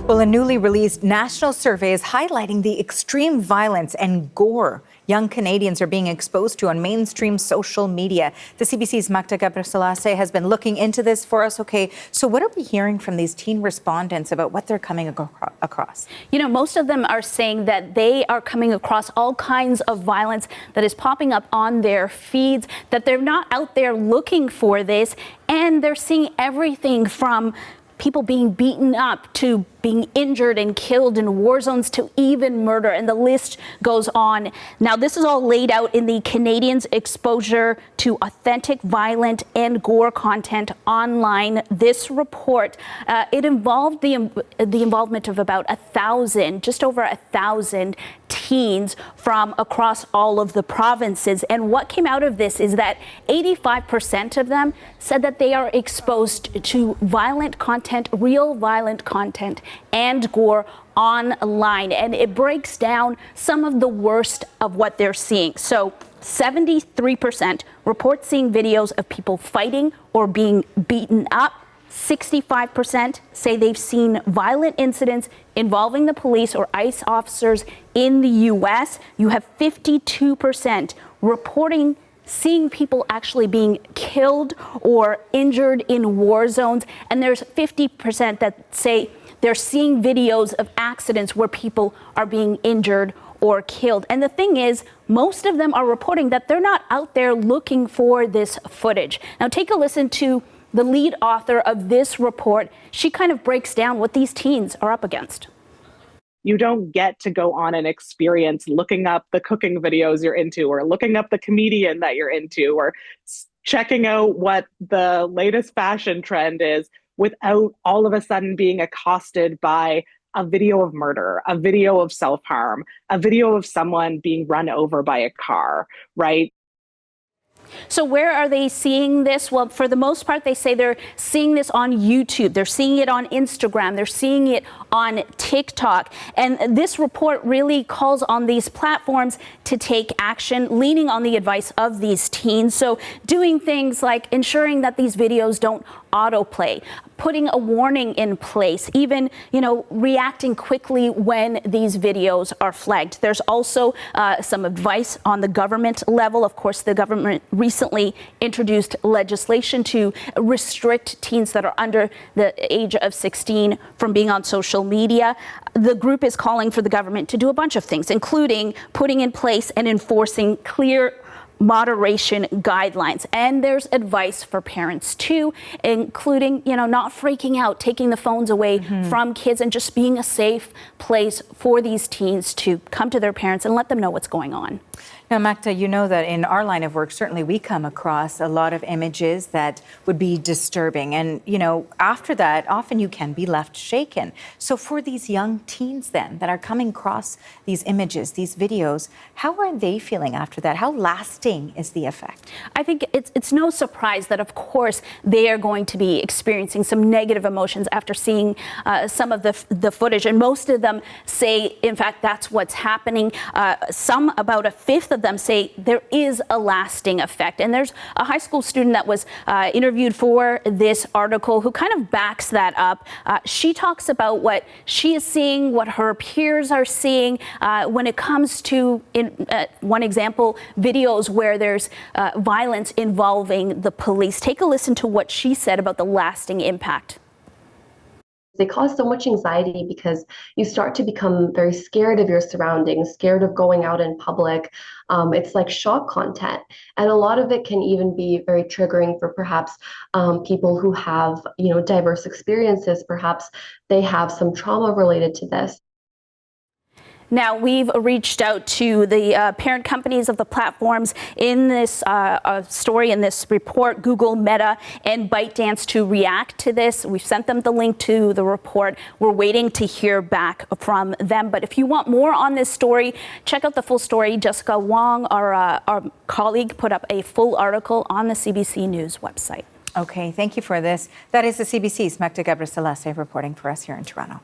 Well, a newly released national survey is highlighting the extreme violence and gore young Canadians are being exposed to on mainstream social media. The CBC's Magda Gabriselassie has been looking into this for us. Okay, so what are we hearing from these teen respondents about what they're coming across? You know, most of them are saying that they are coming across all kinds of violence that is popping up on their feeds, that they're not out there looking for this, and they're seeing everything from people being beaten up to being injured and killed in war zones to even murder, and the list goes on. Now, this is all laid out in the Canadians' exposure to authentic, violent, and gore content online. This report, it involved the involvement of about 1,000, just over 1,000 teens from across all of the provinces. And what came out of this is that 85% of them said that they are exposed to violent content, real violent content, and gore online. And it breaks down some of the worst of what they're seeing. So 73% report seeing videos of people fighting or being beaten up. 65% say they've seen violent incidents involving the police or ICE officers in the U.S. You have 52% reporting seeing people actually being killed or injured in war zones. And there's 50% that say they're seeing videos of accidents where people are being injured or killed. And the thing is, most of them are reporting that they're not out there looking for this footage. Now, take a listen to the lead author of this report. She kind of breaks down what these teens are up against. You don't get to go on an experience looking up the cooking videos you're into, or looking up the comedian that you're into, or checking out what the latest fashion trend is without all of a sudden being accosted by a video of murder, a video of self-harm, a video of someone being run over by a car, right? So where are they seeing this? Well, for the most part, they say they're seeing this on YouTube. They're seeing it on Instagram. They're seeing it on TikTok. And this report really calls on these platforms to take action, leaning on the advice of these teens. So doing things like ensuring that these videos don't autoplay, putting a warning in place, even, reacting quickly when these videos are flagged. There's also some advice on the government level. Of course, the government recently introduced legislation to restrict teens that are under the age of 16 from being on social media. The group is calling for the government to do a bunch of things, including putting in place and enforcing clear moderation guidelines. And there's advice for parents too, including, not freaking out, taking the phones away from kids, and just being a safe place for these teens to come to their parents and let them know what's going on. Now, Magda, you know that in our line of work, certainly we come across a lot of images that would be disturbing. And, after that, often you can be left shaken. So for these young teens then that are coming across these images, these videos, how are they feeling after that? How lasting is the effect? I think it's no surprise that, of course, they are going to be experiencing some negative emotions after seeing some of the footage. And most of them say, in fact, that's what's happening. Some, about a fifth of them, say there is a lasting effect. And there's a high school student that was interviewed for this article who kind of backs that up. She talks about what she is seeing, what her peers are seeing when it comes to, one example, videos where there's violence involving the police. Take a listen to what she said about the lasting impact. They cause so much anxiety because you start to become very scared of your surroundings, scared of going out in public. It's like shock content. And a lot of it can even be very triggering for perhaps people who have, diverse experiences. Perhaps they have some trauma related to this. Now, we've reached out to the parent companies of the platforms in this story, in this report, Google, Meta, and ByteDance, to react to this. We've sent them the link to the report. We're waiting to hear back from them. But if you want more on this story, check out the full story. Jessica Wong, our colleague, put up a full article on the CBC News website. Okay, thank you for this. That is the CBC's Magda Gabriselassie reporting for us here in Toronto.